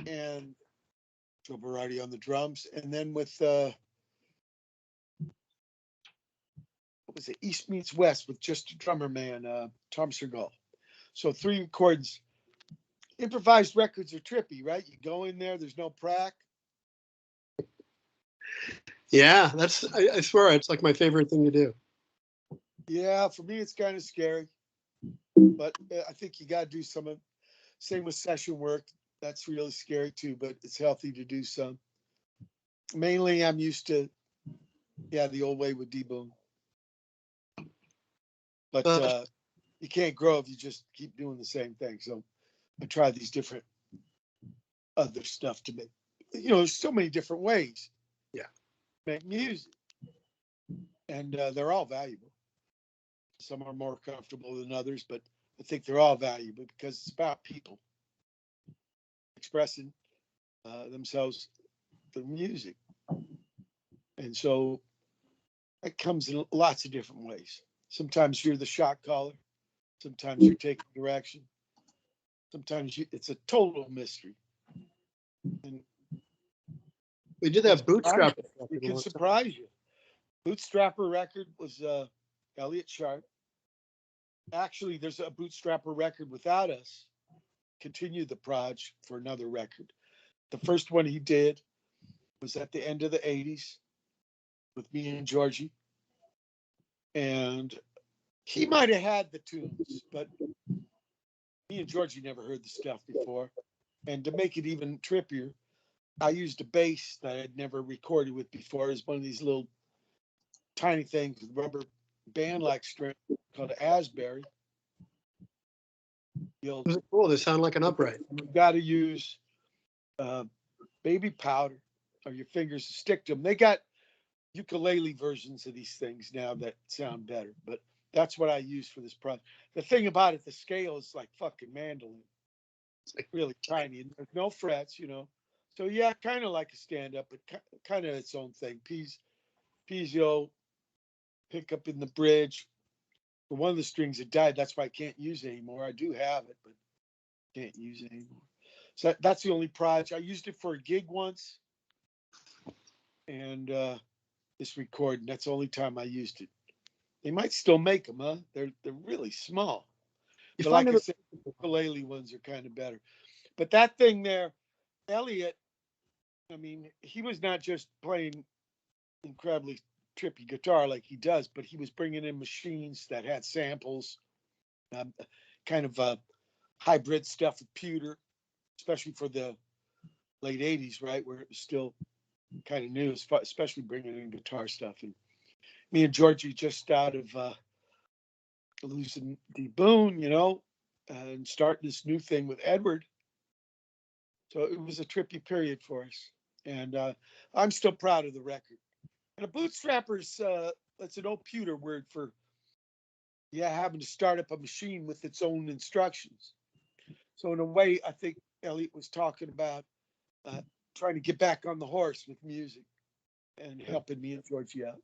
and Joe Berardi on the drums, and then with what was it, East Meets West with just a drummer man, Tom Sergal. So 3 recordings. Improvised records are trippy, right? You go in there, there's no prac. Yeah, I swear it's like my favorite thing to do. Yeah, for me it's kind of scary, but I think you got to do some of. Same with session work. That's really scary too, but it's healthy to do some. Mainly, I'm used to, the old way with D-Boon. But you can't grow if you just keep doing the same thing. So I try these different other stuff to make. There's so many different ways. Yeah. Make music, and they're all valuable. Some are more comfortable than others, but I think they're all valuable because it's about people expressing themselves through music, and so it comes in lots of different ways. Sometimes you're the shot caller, sometimes you're taking direction, sometimes it's a total mystery. And we did that bootstrap. It can surprise you. Bootstrapper record was Elliott Sharp. Actually, there's a Bootstrapper record without us. Continued the proj for another record. The first one he did was at the end of the 80s with me and Georgie. And he might have had the tunes, but me and Georgie never heard the stuff before. And to make it even trippier, I used a bass that I'd never recorded with before. It's one of these little tiny things with rubber band-like string called Asbury. Cool. They sound like an upright. You've got to use baby powder or your fingers to stick to them. They got ukulele versions of these things now that sound better, but that's what I use for this project. The thing about it, the scale is like fucking mandolin. It's like really tiny and there's no frets, So yeah, kind of like a stand-up, but kind of its own thing. Piezo, pick up in the bridge. For one of the strings that died, that's why I can't use it anymore. I do have it, but can't use it anymore. So that's the only project. I used it for a gig once, and this recording. That's the only time I used it. They might still make them, huh? They're really small. But like I said, the ukulele ones are kind of better. But that thing there, Elliott, I mean, he was not just playing incredibly trippy guitar like he does, but he was bringing in machines that had samples, kind of hybrid stuff with pewter, especially for the late 80s, right, where it was still kind of new, especially bringing in guitar stuff. And me and Georgie just out of losing D-Boon, and starting this new thing with Edward. So it was a trippy period for us. And I'm still proud of the record. And a bootstrapper's, that's an old pewter word for, having to start up a machine with its own instructions. So in a way, I think Elliott was talking about trying to get back on the horse with music and helping me and Georgie out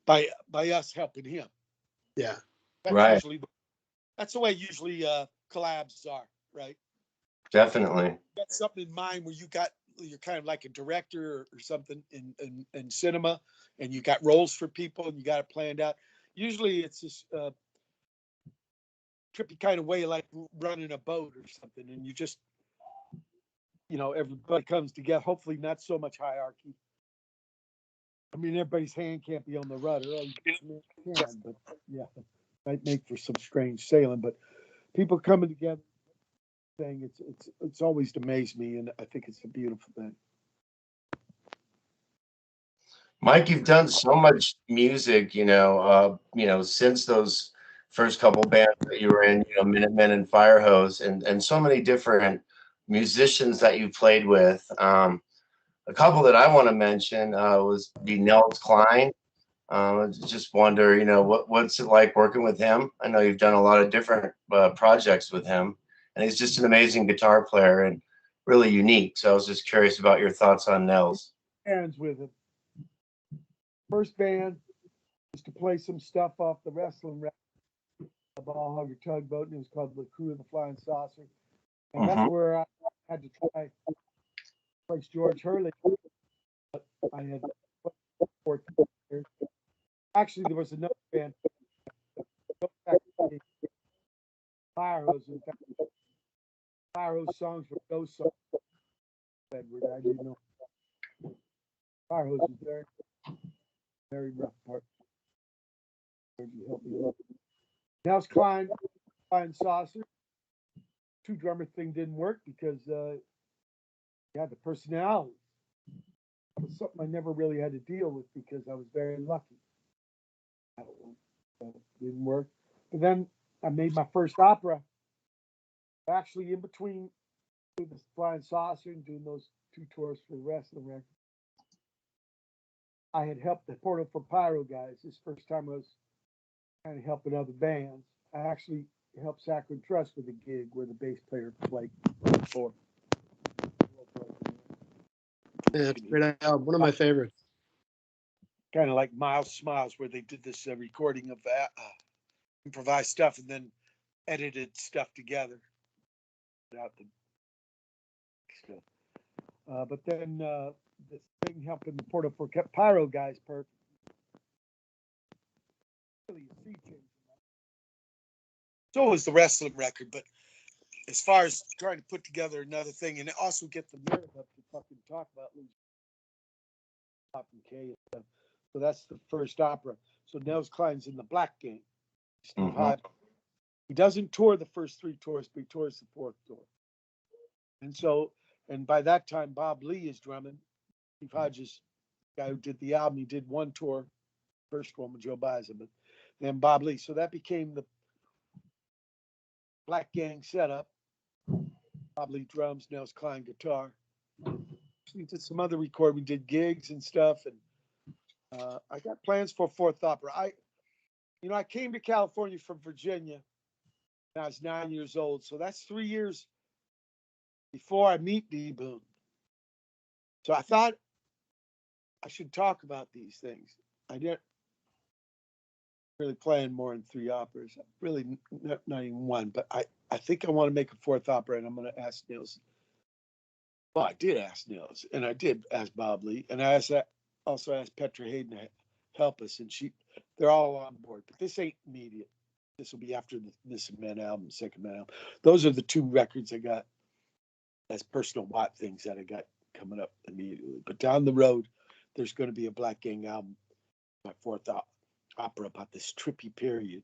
by us helping him. Yeah, That's the way usually collabs are, right? Definitely. You got something in mind where you're kind of like a director or something in cinema, and you got roles for people and you got it planned out. Usually it's this trippy kind of way, like running a boat or something, and you just, everybody comes together. Hopefully not so much hierarchy. I mean, everybody's hand can't be on the rudder. But yeah, might make for some strange sailing. But people coming together, thing, it's always amazed me, and I think it's a beautiful thing. Mike, you've done so much music, since those first couple bands that you were in, Minutemen and Firehose, and so many different musicians that you played with. A couple that I want to mention was Nels Klein. Just wonder, what's it like working with him? I know you've done a lot of different projects with him, and he's just an amazing guitar player and really unique. So I was just curious about your thoughts on Nels. Bands with him. First band was to play some stuff off the wrestling record, a Ball Hugger Tugboat, and it was called The Crew of the Flying Saucer. And that's where I had to try place George Hurley. But I had 14 years. Actually, there was another band, Fire Hose. In fact, Fire Hose songs were those songs. Edward, I didn't know. Fire Hose was very, very rough part. You help me a lot. Nels Klein Saucer. Two drummer thing didn't work because you had the personality. That was something I never really had to deal with because I was very lucky. So it didn't work. But then I made my first opera. Actually, in between doing the Flying Saucer and doing those two tours for the rest of the record, I had helped the Portal for Pyro guys. This first time I was kind of helping other bands. I actually helped Sacred Trust with a gig where the bass player played for. Yeah, it's a great album. One of my favorites. Kind of like Miles Smiles, where they did this recording of improvised stuff and then edited stuff together without the stuff. But then this thing helping the Portal for Pyro guys perfect. Really a sea change. So was the wrestling record, but as far as trying to put together another thing and also get the nerve up to fucking talk about losing Pop and K and stuff. So that's the first opera. So Nels Klein's in the Black Gang. He doesn't tour the first three tours, but he tours the fourth tour. And so, and by that time, Bob Lee is drumming. Steve Hodges, the guy who did the album, he did one tour, first one with Joe Baiza, but then Bob Lee. So that became the Black Gang setup. Bob Lee drums, Nels Klein guitar. We did some other recording. We did gigs and stuff, and I got plans for a fourth opera. I came to California from Virginia when I was 9 years old, so that's 3 years before I meet D. Boone. So I thought I should talk about these things. I didn't really plan more than three operas. Really, not even one, but I think I want to make a fourth opera, and I'm going to ask Nils. Well, I did ask Nils, and I did ask Bob Lee, and I also asked Petra Hayden to help us, and they're all on board. But this ain't immediate. This will be after this Man album, second Man album. Those are the two records I got as personal Watt things that I got coming up immediately. But down the road, there's going to be a Black Gang album, my fourth opera about this trippy period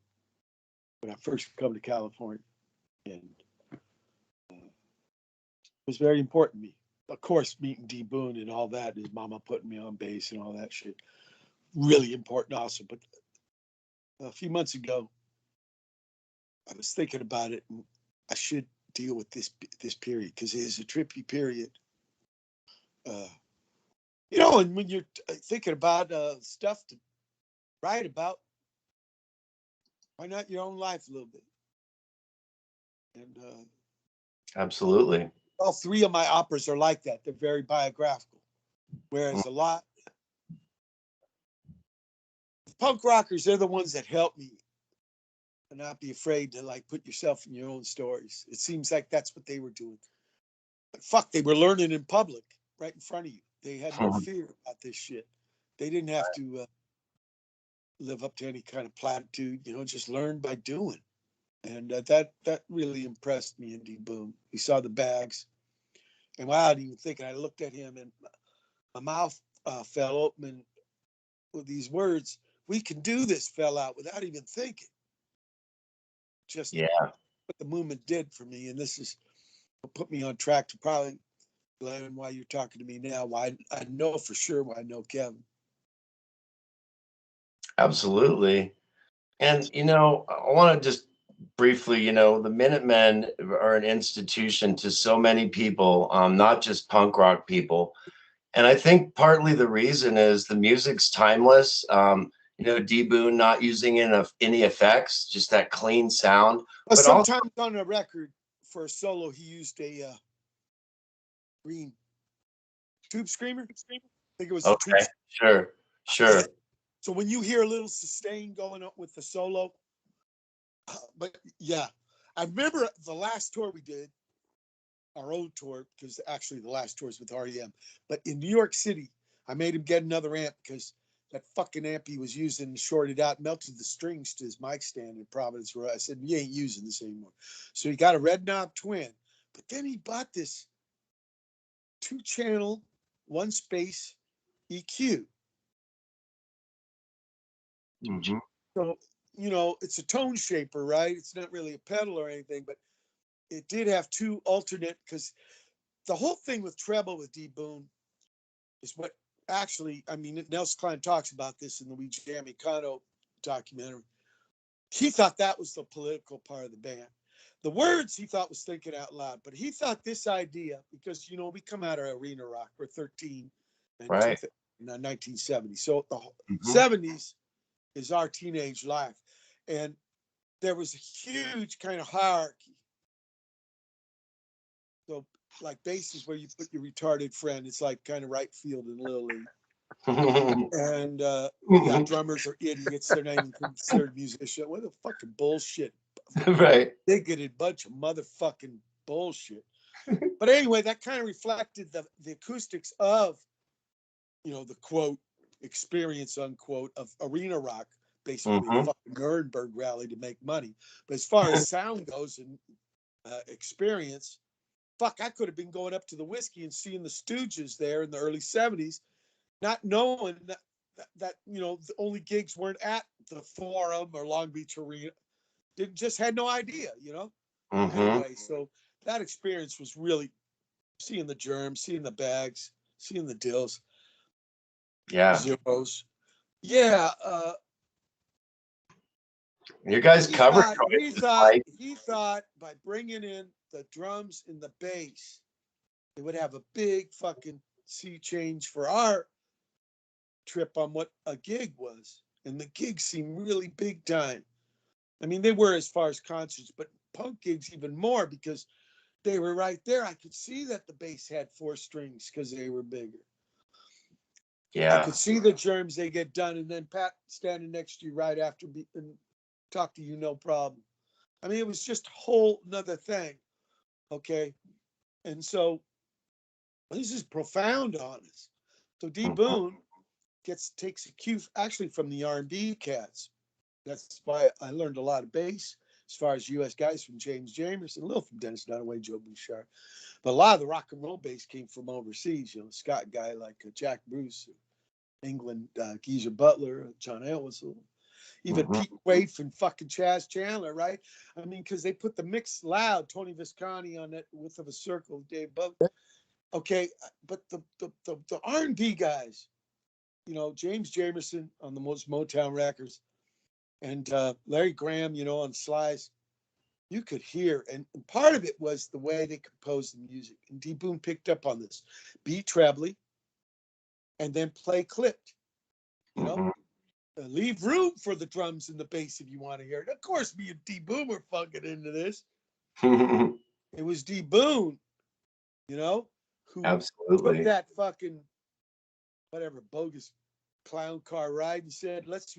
when I first come to California, and it was very important to me. Of course, meeting D. Boone and all that, his mama putting me on bass and all that shit, really important also. But a few months ago, I was thinking about it, and I should deal with this period because it is a trippy period. And when you're thinking about stuff to write about, why not your own life a little bit? And absolutely. All three of my operas are like that. They're very biographical. Whereas a lot of punk rockers, they're the ones that help me and not be afraid to put yourself in your own stories. It seems like that's what they were doing. But fuck, they were learning in public right in front of you. They had no fear about this shit. They didn't have to live up to any kind of platitude, just learn by doing. And that really impressed me in D. Boone. He saw the bags. And without even thinking, I looked at him and my mouth fell open and with these words, "We can do this," fell out without even thinking. Just what the movement did for me. And this is what put me on track to probably learn why you're talking to me now. Why I know for sure why I know Kevin. Absolutely. And, I want to just briefly, the Minutemen are an institution to so many people, not just punk rock people. And I think partly the reason is the music's timeless. D. Boone not using any effects, just that clean sound. But sometimes on a record for a solo, he used a green tube screamer. I think it was okay. A tube. Sure. So when you hear a little sustain going up with the solo, but yeah, I remember the last tour we did, our own tour, because actually the last tour was with REM. But in New York City, I made him get another amp because that fucking amp he was using shorted out, melted the strings to his mic stand in Providence, where I said, you ain't using this anymore. So he got a red knob twin, but then he bought this 2-channel, 1-space EQ. Mhm. So, you know, it's a tone shaper, right? It's not really a pedal or anything, but it did have 2 alternate, because the whole thing with treble with D Boon is what actually, I mean, Nelson Klein talks about this in the We Jam Econo documentary. He thought that was the political part of the band. The words he thought was thinking out loud, but he thought this idea, because, you know, we come out of arena rock, we're 13 and Right. 1970. So the Mhm. 70s is our teenage life. And there was a huge kind of hierarchy. So like bases where you put your retarded friend, it's like kind of right field in Little League. And yeah, drummers are idiots. They're not even considered musicians. What a fucking bullshit. Right. Bigoted bunch of motherfucking bullshit. But anyway, that kind of reflected the acoustics of, you know, the quote experience unquote of arena rock, basically Mhm. fucking Nuremberg rally to make money. But as far as sound goes and experience, fuck, I could have been going up to the Whiskey and seeing the Stooges there in the early 70s, not knowing that you know, the only gigs weren't at the Forum or Long Beach Arena. Just had no idea, you know. Mhm. Anyway, so that experience was really seeing the Germs, seeing the Bags, seeing the Dills, Yeah. Zeros. Yeah, Your guys' cover choices, Mike. he thought by bringing in the drums and the bass, it would have a big fucking sea change for our trip on what a gig was. And the gigs seemed really big time. I mean, they were as far as concerts, but punk gigs even more, because they were right there. I could see that the bass had 4 strings because they were bigger. I Yeah. could see the Germs, they get done, and then Pat standing next to you right after and talk to you, no problem. I mean, it was just a whole nother thing. Okay. And so this is profound on us. So D Mhm. Boon takes a cue actually from the R&B cats. That's why I learned a lot of bass as far as U.S. guys, from James Jamerson, a little from Dennis Dunaway, Joe Bouchard. But a lot of the rock and roll bass came from overseas. You know, Scott guy like Jack Bruce, England, Geezer Butler, John Elwell, even Mhm. Pete Waite and fucking Chaz Chandler, right? I mean, because they put the mix loud, Tony Visconti on that Width of a Circle, Dave Bowie. Okay, but the R&B guys, you know, James Jamerson on the most Motown records, and Larry Graham, you know, on Slice, you could hear, and part of it was the way they composed the music. And D Boon picked up on this: be trebly, and then play clipped. You know, Mhm. leave room for the drums and the bass if you want to hear it. Of course, me and D Boon were fucking into this. It was D Boon, you know, who took Absolutely. that fucking whatever bogus clown car ride and said, let's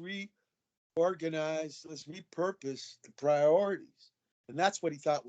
reorganize, let's repurpose the priorities. And that's what he thought